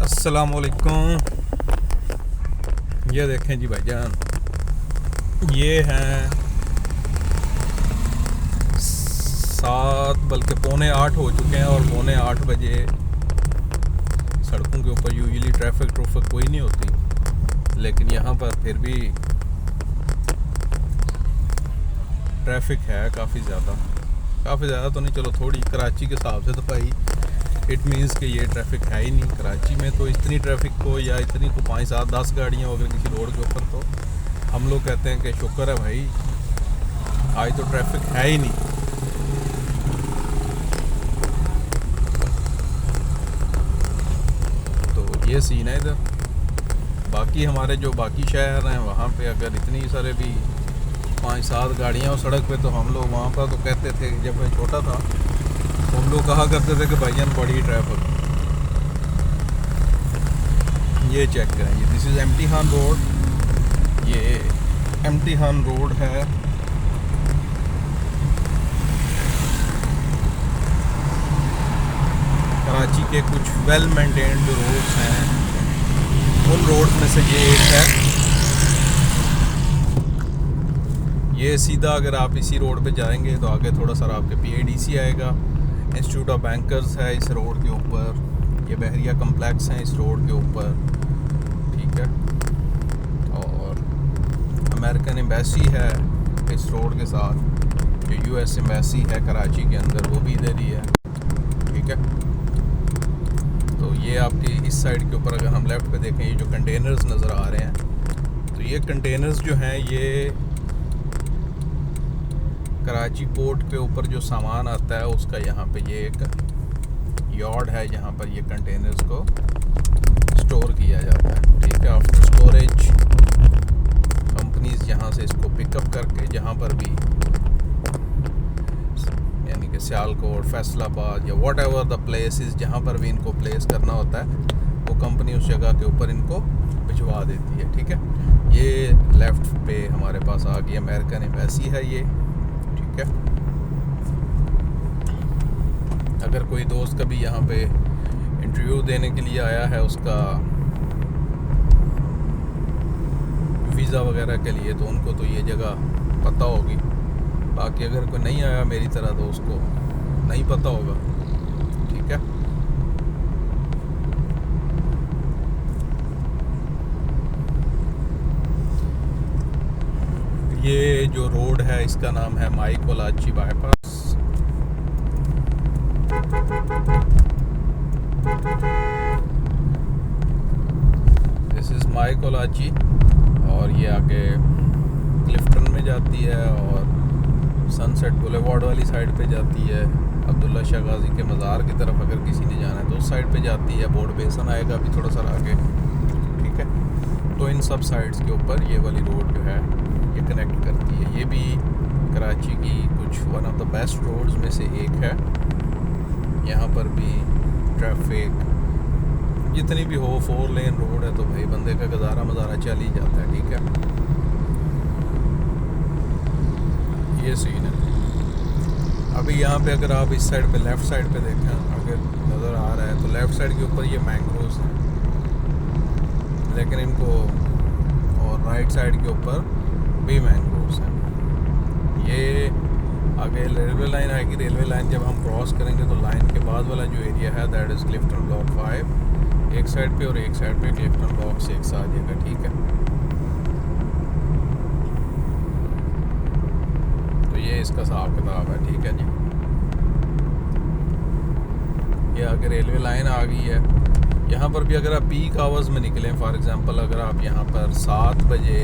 अस्सलामुअलैकुम। ये देखें जी भाईजान, ये हैं 7 बल्कि पौने 8 हो चुके हैं और पौने 8 बजे सड़कों के ऊपर यूजुअली ट्रैफिक कोई नहीं होती, लेकिन यहाँ पर फिर भी ट्रैफिक है काफ़ी ज़्यादा तो नहीं, चलो थोड़ी कराची के हिसाब से तो भाई इट मीन्स कि ये ट्रैफिक है ही नहीं। कराची में तो इतनी ट्रैफिक को या इतनी को 5, 7, 10 गाड़ियाँ अगर किसी रोड के ऊपर, तो हम लोग कहते हैं कि शुक्र है भाई आज तो ट्रैफिक है ही नहीं। तो ये सीन है इधर। बाकी हमारे जो बाकी शहर हैं वहाँ पे अगर इतनी सारे भी 5, 7 गाड़ियाँ हो सड़क पे, तो हम लोग वहाँ पर तो कहते थे कि जब मैं छोटा था तो हम लोग कहा करते थे कि भाईजान बड़ी ट्रैफिक। ये चेक करें, ये this is empty Khan road. ये एम्प्टी खान रोड है। कराची के कुछ वेल मेंटेन्ड जो रोड्स हैं उन रोड्स में से ये एक है। ये सीधा अगर आप इसी रोड पे जाएंगे तो आगे थोड़ा सा आपके PIDC आएगा, इंस्टीट्यूट ऑफ बैंकर्स है इस रोड के ऊपर, ये बहरिया कम्प्लेक्स हैं इस रोड के ऊपर, ठीक है। और अमेरिकन एम्बेसी है इस रोड के साथ, जो US एम्बेसी है कराची के अंदर वो भी इधर ही है, ठीक है। तो ये आपकी इस साइड के ऊपर अगर हम लेफ़्ट पे देखें, ये जो कंटेनर्स नज़र आ रहे हैं, तो ये कंटेनर्स जो हैं ये कराची पोर्ट के ऊपर जो सामान आता है उसका यहाँ पे ये एक यार्ड है जहाँ पर ये कंटेनर्स को स्टोर किया जाता है, ठीक है। आफ्टर स्टोरेज कंपनीज यहाँ से इसको पिकअप करके जहाँ पर भी, यानी कि सियालकोट, फैसलाबाद या वॉट एवर द प्लेसेस जहाँ पर भी इनको प्लेस करना होता है, वो कंपनी उस जगह के ऊपर इनको भिजवा देती है, ठीक है। ये लेफ़्ट पे हमारे पास आ गई अमेरिकन एम्बेसी है ये, ठीक है। अगर कोई दोस्त कभी यहाँ पे इंटरव्यू देने के लिए आया है उसका वीज़ा वगैरह के लिए, तो उनको तो ये जगह पता होगी। बाकी अगर कोई नहीं आया मेरी तरह तो उसको नहीं पता होगा, ठीक है। ये जो रोड है इसका नाम है माई कोलाची बाईपास। दिस इज़ माई कोलाची और ये आगे क्लिफ्टन में जाती है और सनसेट बुलेवार्ड वाली साइड पे जाती है। अब्दुल्ला शाह गाजी के मज़ार की तरफ अगर किसी ने जाना है तो उस साइड पे जाती है। बोर्ड बेसन आएगा अभी थोड़ा सा आगे, ठीक है। तो इन सब साइड्स के ऊपर ये वाली रोड जो है ये कनेक्ट करती है। ये भी कराची की कुछ one of the best roads में से एक है। यहाँ पर भी ट्रैफिक जितनी भी हो, 4 लेन रोड है तो भाई बंदे का गुजारा मज़ारा चल ही जाता है, ठीक है। ये सीन है। अभी यहाँ पे अगर आप इस साइड पे लेफ़्ट साइड पे देखें, अगर नज़र आ रहा है तो लेफ़्ट साइड के ऊपर ये मैंग्रोव्स हैं, लेकिन इनको और राइट साइड के ऊपर भी मैंग्रोव्स हैं। ये आगे रेलवे लाइन आएगी। रेलवे लाइन जब हम क्रॉस करेंगे तो लाइन के बाद वाला जो एरिया है दैट इज़ क्लिफ्टन ब्लॉक 5 एक साइड पे, और एक साइड पे क्लिफ्टन ब्लॉक 6 आ जाएगा, ठीक है। तो ये इसका हिसाब किताब है, ठीक है जी। ये आगे रेलवे लाइन आ गई है। यहाँ पर भी अगर आप पीक आवर्स में निकलें, फॉर एग्जांपल अगर आप यहाँ पर 7 बजे,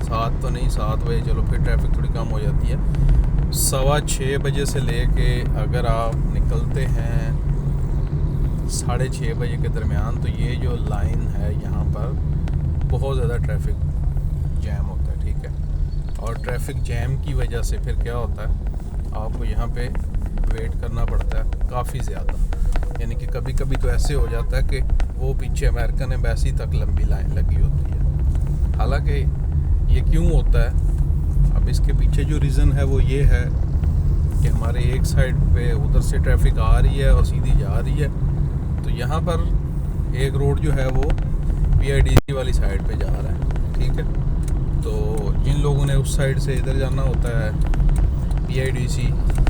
7 तो नहीं 7 बजे, चलो फिर ट्रैफिक थोड़ी कम हो जाती है, 6:15 बजे से लेके अगर आप निकलते हैं 6:30 बजे के दरमियान, तो ये जो लाइन है यहाँ पर बहुत ज़्यादा ट्रैफिक जैम होता है, ठीक है। और ट्रैफिक जैम की वजह से फिर क्या होता है, आपको यहाँ पे वेट करना पड़ता है काफ़ी ज़्यादा। यानी कि कभी कभी तो ऐसे हो जाता है कि वो पीछे अमेरिकन एम्बेसी तक लंबी लाइन लगी होती है। हालांकि ये क्यों होता है, अब इसके पीछे जो रीज़न है वो ये है कि हमारे एक साइड पे उधर से ट्रैफिक आ रही है और सीधी जा रही है, तो यहाँ पर एक रोड जो है वो PIDC वाली साइड पे जा रहा है, ठीक है। तो जिन लोगों ने उस साइड से इधर जाना होता है PIDC,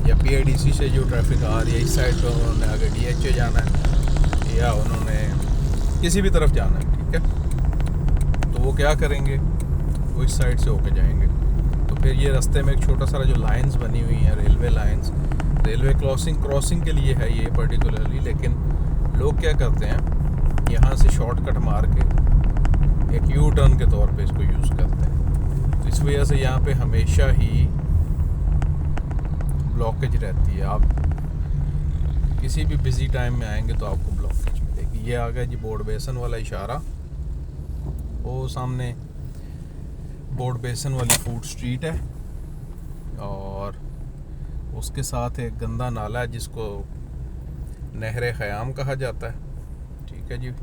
या PIDC से जो ट्रैफिक आ रही है इस साइड पे, उन्होंने आगे DHA जाना है या उन्होंने किसी भी तरफ जाना है, ठीक है। तो वो क्या करेंगे, वो इस साइड से होके जाएंगे। तो फिर ये रास्ते में एक छोटा सा जो लाइंस बनी हुई हैं, रेलवे लाइंस, रेलवे क्रॉसिंग के लिए है ये पर्टिकुलरली। लेकिन लोग क्या करते हैं, यहाँ से शॉर्टकट मार के एक यू टर्न के तौर पे इसको यूज़ करते हैं। तो इस वजह से यहाँ पे हमेशा ही ब्लॉकेज रहती है। आप किसी भी बिजी टाइम में आएंगे तो आपको ब्लॉकेज मिलेगी। ये आ गया जी बोर्ड बेसन वाला इशारा, वो सामने बोर्ड बेसन वाली फूड स्ट्रीट है, और उसके साथ एक गंदा नाला है जिसको नहरे ख़याम कहा जाता है, ठीक है जी।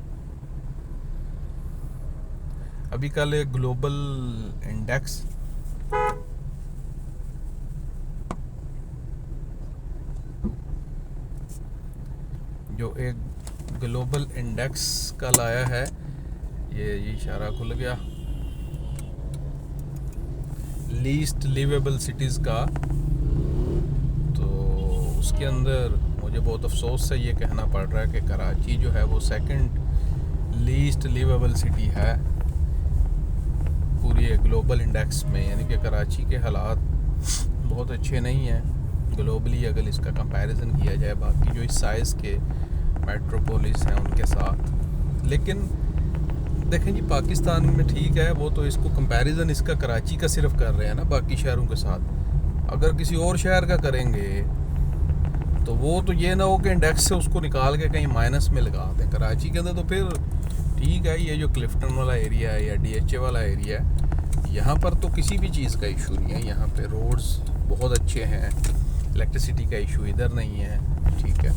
अभी कल एक ग्लोबल इंडेक्स कल आया है, ये इशारा खुल गया, लीस्ट लिवेबल सिटीज़ का। तो उसके अंदर मुझे बहुत अफसोस से ये कहना पड़ रहा है कि कराची जो है वो सेकंड लीस्ट लिवेबल सिटी है पूरी ग्लोबल इंडेक्स में। यानी कि कराची के हालात बहुत अच्छे नहीं हैं ग्लोबली, अगर इसका कंपैरिजन किया जाए बाकी जो इस साइज़ के मेट्रोपोलिस हैं उनके साथ। लेकिन देखें जी, पाकिस्तान में ठीक है, वो तो इसको कंपैरिजन इसका कराची का सिर्फ कर रहे हैं ना बाकी शहरों के साथ। अगर किसी और शहर का करेंगे तो वो तो ये ना हो कि इंडेक्स से उसको निकाल के कहीं माइनस में लगा दें कराची के अंदर। तो फिर ठीक है, ये जो क्लिफ्टन वाला एरिया है या DHA वाला एरिया है, यहाँ पर तो किसी भी चीज़ का इशू नहीं है। यहाँ पे रोड्स बहुत अच्छे हैं, इलेक्ट्रिसिटी का इशू इधर नहीं है, ठीक है।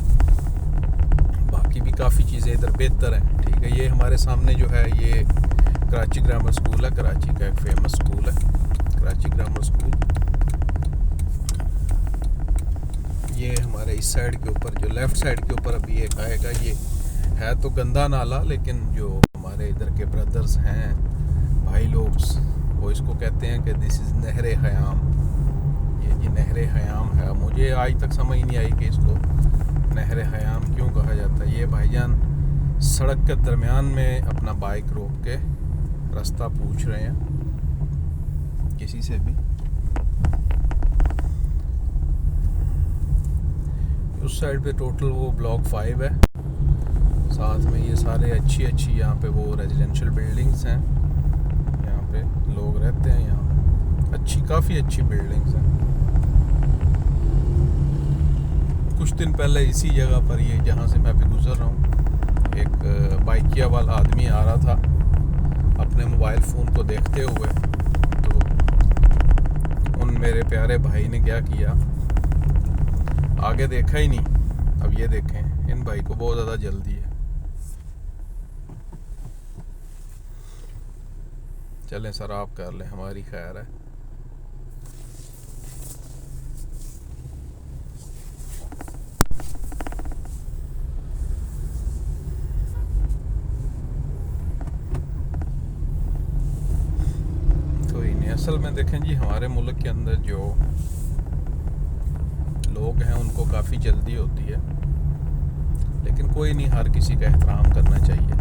बाकी भी काफ़ी चीज़ें इधर बेहतर हैं, ठीक है। ये हमारे सामने जो है ये कराची ग्रामर स्कूल है, कराची का एक फेमस स्कूल है कराची ग्रामर स्कूल। ये हमारे इस साइड के ऊपर, जो लेफ़्ट साइड के ऊपर अभी एक आएगा, ये है तो गंदा नाला, लेकिन जो हमारे इधर के ब्रदर्स हैं, भाई लोग, वो इसको कहते हैं कि दिस इज़ नहरे ख़याम। ये जी नहरे ख़याम है। मुझे आज तक समझ नहीं आई कि इसको नहरे ख़याम क्यों कहा जाता है। ये भाईजान सड़क के दरमियान में अपना बाइक रोक के रास्ता पूछ रहे हैं किसी से भी। उस साइड पे टोटल वो ब्लॉक 5 है, साथ में ये सारे अच्छी यहाँ पे वो रेजिडेंशियल बिल्डिंग्स हैं, यहाँ पे लोग रहते हैं। यहाँ काफ़ी अच्छी बिल्डिंग्स हैं। कुछ दिन पहले इसी जगह पर, ये जहाँ से मैं अभी गुज़र रहा हूँ, एक बाइकिया वाला आदमी आ रहा था अपने मोबाइल फ़ोन को देखते हुए। तो उन मेरे प्यारे भाई ने क्या किया, आगे देखा ही नहीं। अब ये देखें, इन भाई को बहुत ज़्यादा जल्दी है। चलें सर, आप कर लें, हमारी खैर है। कोई नहीं। असल में देखें जी, हमारे मुल्क के अंदर जो लोग हैं उनको काफ़ी जल्दी होती है, लेकिन कोई नहीं, हर किसी का एहतराम करना चाहिए।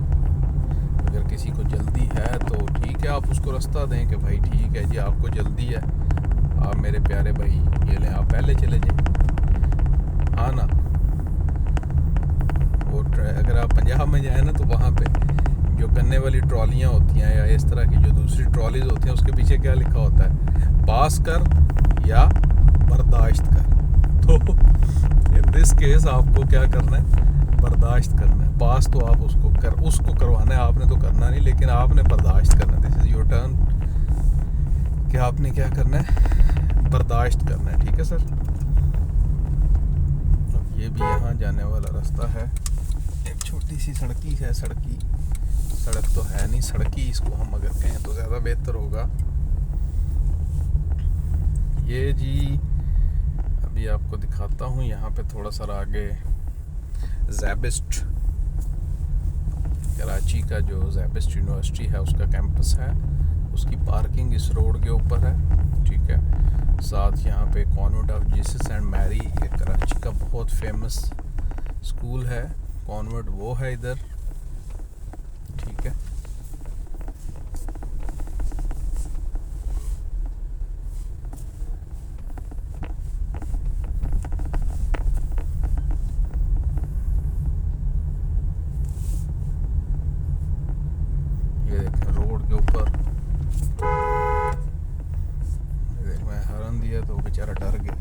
अगर किसी को जल्दी है तो ठीक है, आप उसको रास्ता दें कि भाई ठीक है जी, आपको जल्दी है, आप मेरे प्यारे भाई ये लें, आप पहले चले जाएं। हाँ ना, वो अगर आप पंजाब में जाए ना तो वहाँ पे जो गन्ने वाली ट्रॉलियाँ होती हैं या इस तरह की जो दूसरी ट्रॉलीज होती हैं, उसके पीछे क्या लिखा होता है, पास कर या बर्दाश्त कर। तो इन दिस केस आपको क्या करना है, बर्दाश्त करना है। पास तो आप उसको करवाना है, आपने तो करना नहीं, लेकिन आपने बर्दाश्त करना है। दिस इज़ योर टर्न कि आपने क्या करना है, बर्दाश्त करना है, ठीक है सर। अब ये भी यहाँ जाने वाला रास्ता है, एक छोटी सी सड़की है, सड़क तो है नहीं, सड़की इसको हम अगर कहें तो ज़्यादा बेहतर होगा। ये जी अभी आपको दिखाता हूँ, यहाँ पे थोड़ा सा आगे ज़ैबिस्ट कराची का जो ज़ेबिस्ट यूनिवर्सिटी है उसका कैंपस है, उसकी पार्किंग इस रोड के ऊपर है, ठीक है। साथ यहाँ पे convent of Jesus and Mary, ये कराची का बहुत फेमस स्कूल है, कॉन्वेंट वो है इधर, ठीक है। ये देखें रोड के ऊपर, मैं हॉर्न दिया तो बेचारा डर गया।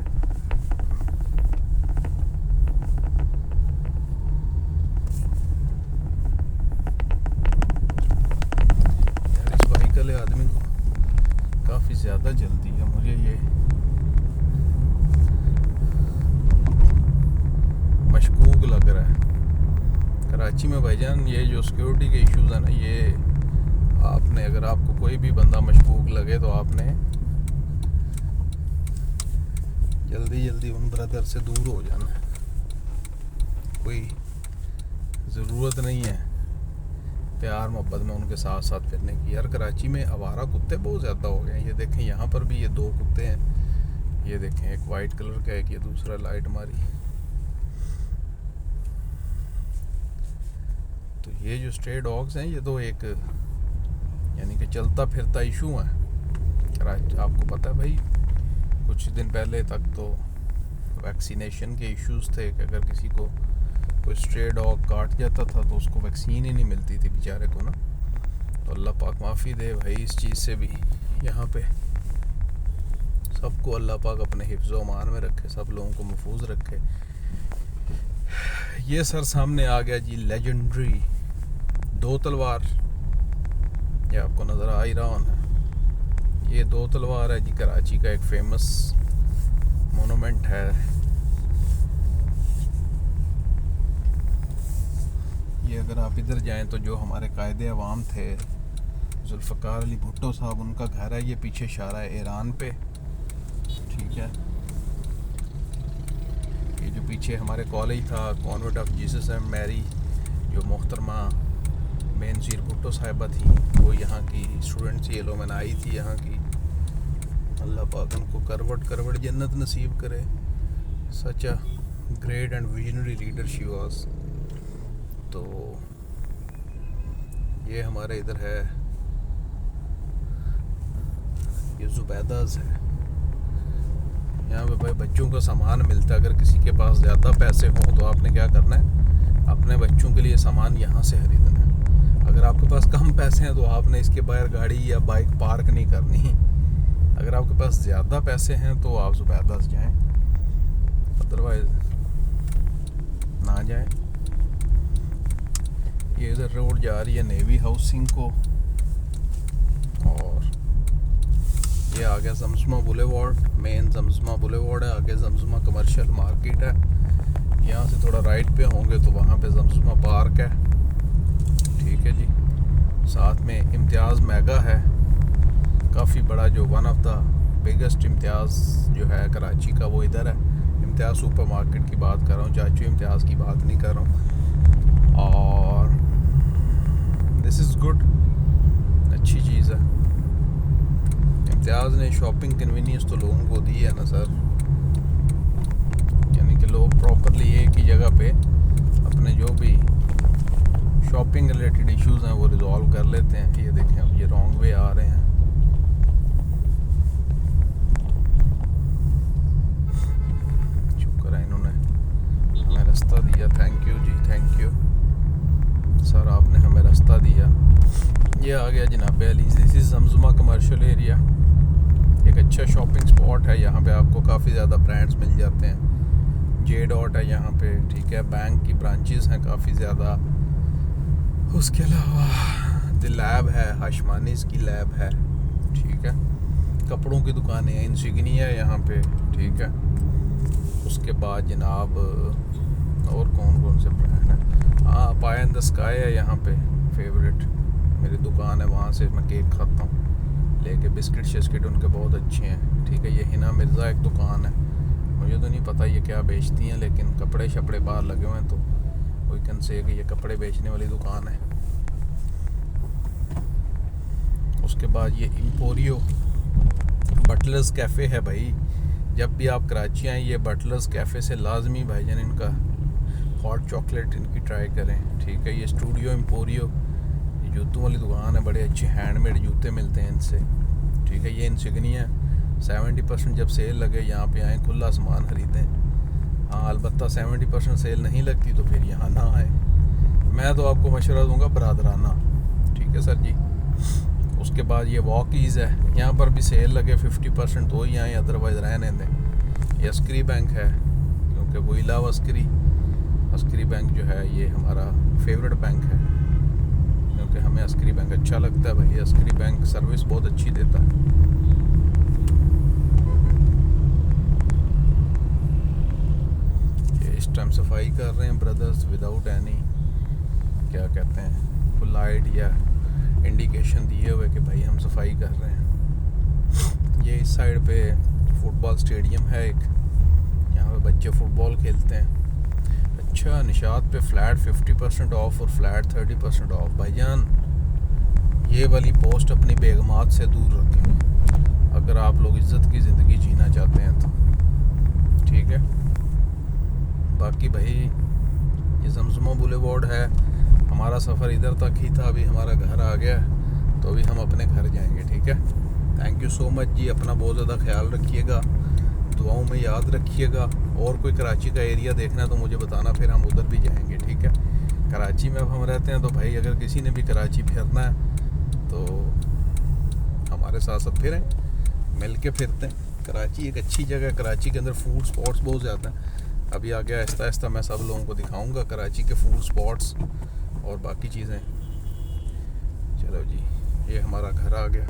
यार इस बाइक वाले आदमी को काफ़ी ज़्यादा जल्दी है, मुझे ये मशकूक लग रहा है। कराची में भाईजान ये जो सिक्योरिटी के इश्यूज़ हैं ना, ये आपने, अगर आपको कोई भी बंदा मशकूक लगे तो आपने जल्दी जल्दी उन ब्रदर से दूर हो जाना है। कोई ज़रूरत नहीं है प्यार मोहब्बत में उनके साथ साथ फिरने की। यार कराची में आवारा कुत्ते बहुत ज़्यादा हो गए हैं। ये देखें यहाँ पर भी ये 2 कुत्ते हैं, ये देखें एक वाइट कलर का, एक ये दूसरा लाइट मारी। तो ये जो स्ट्रे डॉग्स हैं ये तो एक यानी कि चलता फिरता इशू है कराची। आपको पता है भाई, कुछ दिन पहले तक तो वैक्सीनेशन के इश्यूज थे कि अगर किसी को कोई स्ट्रे डॉग काट जाता था तो उसको वैक्सीन ही नहीं मिलती थी बेचारे को ना। तो अल्लाह पाक माफ़ी दे भाई इस चीज़ से भी। यहाँ पे सबको अल्लाह पाक अपने हिफ्ज़ व अमान में रखे, सब लोगों को महफूज रखे। ये सर सामने आ गया जी लेजेंडरी 2 तलवार, ये आपको नज़र आ ही रहा होना। ये 2 तलवार है जी, कराची का एक फेमस मोनूमेंट है। ये अगर आप इधर जाएं तो जो हमारे कायदे अवाम थे जुल्फ़कार अली भुट्टो साहब, उनका घर है। ये पीछे इशारा है ईरान पे, ठीक है। ये जो पीछे हमारे कॉलेज था convent of Jesus and Mary, जो मोहतरमा बेनज़ीर भुट्टो साहिबा थी, वो यहाँ की स्टूडेंट थी, एलोमन आई थी यहाँ की। अल्लाह पाक उनको करवट जन्नत नसीब करे। Such a great and visionary leader she was. तो ये हमारे इधर है, ये ज़ुबैदाज़ है। यहाँ पे भाई बच्चों का सामान मिलता है। अगर किसी के पास ज़्यादा पैसे हों तो आपने क्या करना है, अपने बच्चों के लिए सामान यहाँ से खरीदना है। अगर आपके पास कम पैसे हैं तो आपने इसके बाहर गाड़ी या बाइक पार्क नहीं करनी। अगर आपके पास ज़्यादा पैसे हैं तो आप ज़ुबैदाज़ जाएं, अदरवाइज ना जाएं। ये इधर रोड जा रही है नेवी हाउसिंग को, और ये आ गया Zamzama boulevard, main Zamzama boulevard है। आगे जमजमा कमर्शियल मार्केट है। यहाँ से थोड़ा राइट पे होंगे तो वहाँ पे जमजमा पार्क है, ठीक है जी। साथ में इम्तियाज़ मेगा है, काफ़ी बड़ा, जो वन ऑफ द बिगेस्ट इम्तियाज़ जो है कराची का वो इधर है। इम्तियाज़ सुपर मार्केट की बात कर रहा हूँ, चाचू इम्तियाज़ की बात नहीं कर रहा हूँ। और दिस इज़ गुड, अच्छी चीज़ है। इम्तियाज़ ने शॉपिंग कन्वीनियंस तो लोगों को दी है ना सर, यानी कि लोग प्रॉपरली एक ही जगह पे अपने जो भी शॉपिंग रिलेटेड इश्यूज़ हैं वो रिजॉल्व कर लेते हैं। ये देखें अब ये रॉन्ग वे आ रहे हैं। शुक्र है इन्होंने हमें रास्ता दिया, thank you ji, thank you sir, आपने हमें रास्ता दिया। ये आ गया जनाब Ali, this is Zamzama commercial area. एक अच्छा शॉपिंग स्पॉट है, यहाँ पे आपको काफ़ी ज़्यादा ब्रांड्स मिल जाते हैं। जे डॉट है यहाँ पे, ठीक है। बैंक की ब्रांचेस हैं काफ़ी ज़्यादा। उसके अलावा द लैब है, हाशमानीज़ की लैब है, ठीक है। कपड़ों की दुकानें हैं, इंसिग्निया है यहाँ पे, ठीक है। उसके बाद जनाब और कौन कौन से ब्रांड हैं, हाँ पाई इन द स्काई है यहाँ पे, फेवरेट मेरी दुकान है, वहाँ से मैं केक खाता हूँ लेके। बिस्किट शिस्किट उनके बहुत अच्छे हैं, ठीक है। ये हिना मिर्ज़ा एक दुकान है, मुझे तो नहीं पता ये क्या बेचती हैं, लेकिन कपड़े शपड़े बाहर लगे हुए हैं तो कोई कैन से कि ये कपड़े बेचने वाली दुकान है। उसके बाद ये एम्पोरियो बटलर्स कैफ़े है भाई। जब भी आप कराची आएँ ये बटलर्स कैफ़े से लाजमी भाईजान इनका हॉट चॉकलेट इनकी ट्राई करें, ठीक है। ये स्टूडियो एम्पोरियो जूतों वाली दुकान है, बड़े अच्छे हैंडमेड जूते मिलते हैं इनसे, ठीक है। ये इंसिग्निया 70% जब सेल लगे यहाँ पे आएँ, खुला सामान ख़रीदें। हाँ अलबत्ता 70% सेल नहीं लगती तो फिर यहाँ ना आए। मैं तो आपको मशवरा दूंगा बरादराना, ठीक है सर जी। उसके बाद ये वॉकीज़ है, यहाँ पर भी सेल लगे 50% तो ही आए, अदरवाइज़ रहने दें। ये अस्करी बैंक है, क्योंकि वही लाव अस्करी बैंक जो है ये हमारा फेवरेट बैंक है, क्योंकि हमें अस्करी बैंक अच्छा लगता है भाई। अस्करी बैंक सर्विस बहुत अच्छी देता है। ये इस टाइम सफाई कर रहे हैं ब्रदर्स विदाउट एनी क्या कहते हैं फुल लाइट या इंडिकेशन दिए हुए कि भाई हम सफाई कर रहे हैं। ये इस साइड पे फुटबॉल स्टेडियम है एक, यहाँ पे बच्चे फुटबॉल खेलते हैं। अच्छा निशात पे फ्लैट 50% ऑफ और फ्लैट 30% ऑफ। भाईजान ये वाली पोस्ट अपनी बेगमात से दूर रखें अगर आप लोग इज़्ज़त की ज़िंदगी जीना चाहते हैं तो, ठीक है। बाकी भाई ये जमजमा बुलेवार्ड है, हमारा सफ़र इधर तक ही था, अभी हमारा घर आ गया तो अभी हम अपने घर जाएंगे, ठीक है। थैंक यू सो मच जी, अपना बहुत ज़्यादा ख्याल रखिएगा, दुआओं में याद रखिएगा। और कोई कराची का एरिया देखना है तो मुझे बताना, फिर हम उधर भी जाएंगे, ठीक है। कराची में अब हम रहते हैं तो भाई अगर किसी ने भी कराची फिरना है तो हमारे साथ साथ फिरें, मिल के फिरते हैं। कराची एक अच्छी जगह है, कराची के अंदर फूड स्पॉट्स बहुत ज़्यादा हैं। अभी आगे आहिस्ता आहिस्ता मैं सब लोगों को दिखाऊंगा कराची के फूड स्पॉट्स और बाकी चीज़ें। चलो जी, ये हमारा घर आ गया।